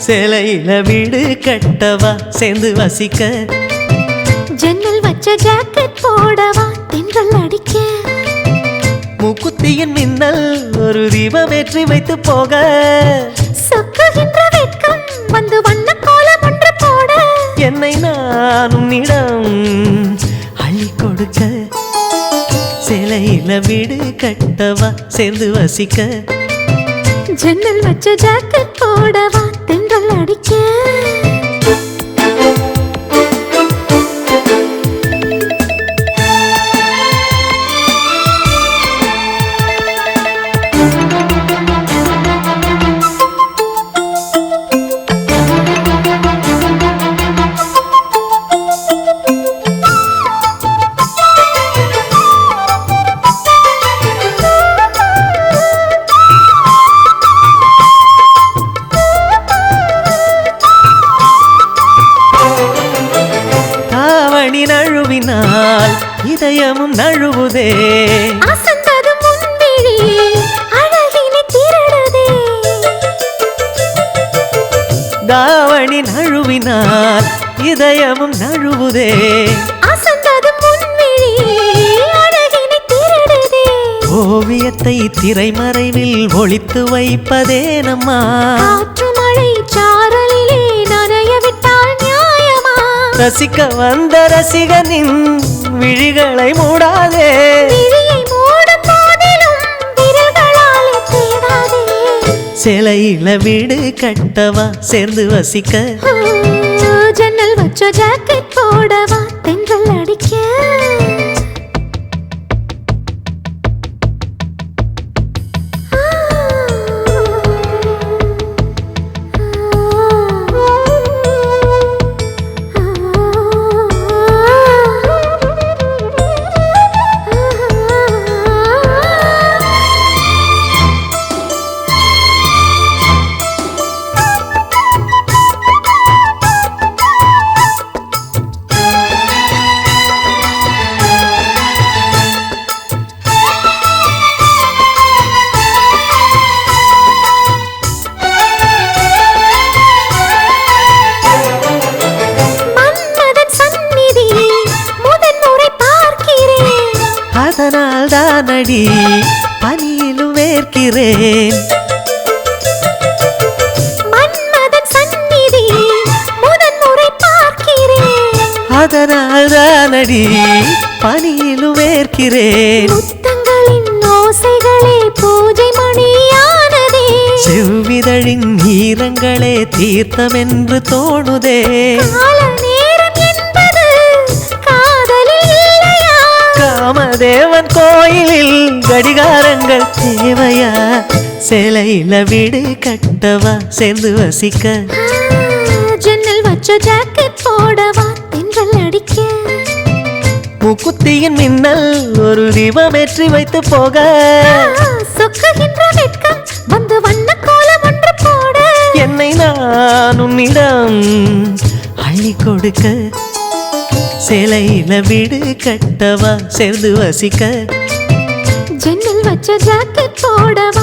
சேலையில வீடு கட்டவா சேர்ந்து வசிக்க ஜன்னல் வச்ச ஜாக்கெட் போடவா தென்றல் அடிக்க மூக்குத்தியின் மின்னல் ஒரு தீபம் ஏற்றி வைத்து போக சொக்குகின்ற வெட்கம் வந்து வண்ண கோலம் ஒன்று போட என்னை நான் உன்னிடம் அள்ளி கொடுக்க சேலையில வீடு கட்டவா சேர்ந்து வசிக்க ஜன்னல் வச்ச ஜாக்கெட் போடவா தென்றல் அடிக்க நழுவினால் இதயமும் நழுவுதே அசந்தது முன்விழி அழகினை திருடுதே தாவணி நழுவினால் இதயமும் நழுவுதே அசந்தது முன்விழி அழகினை திருடுதே ஓவியத்தை திரைமறைவில் ஒளித்து வைப்பதே நம்மா காற்று மழை சாரலிலே நனைய விட்டால் நியாயமா ரசிக்க வந்த ரசிகனின் விழிகளை மூடாதே விழியை மூடும் போதிலும் விரல்களாலே தேடாதே சேலையில வீடு கட்டவா சேர்ந்து வசிக்க ஜன்னல் வச்ச ஜாக்கெட் போடவா தென்றல் அடிக்க அதனால் தானடி பனியிலும் வேர்க்கிறேன் மன்மதன் சந்நிதி முதன் முறை பார்க்கிறேன் அதனால் தானடி பனியிலும் வேர்க்கிறேன் முத்தங்களின் ஓசைகளே பூஜை மணியானதே செவ்விதழின் ஈரங்களே தீர்த்தம் என்று தோணுதே காமதேவன் கோயிலில் கடிகாரங்கள் தேவையா சேலையில வீடு கட்டவா சேர்ந்து வசிக்க ஜன்னல் வச்ச ஜாக்கெட் போடவா தென்றல் அடிக்க மூக்குத்தியின் மின்னல் ஒரு தீபம் ஏற்றி வைத்து போக சொக்குகின்ற வெட்கம் வந்து வண்ண கோலம் ஒன்று போட என்னை நான் உன்னிடம் அள்ளி கொடுக்க சேலையில வீடு கட்டவா சேர்ந்து வசிக்க ஜன்னல் வச்ச ஜாக்கெட் போடவா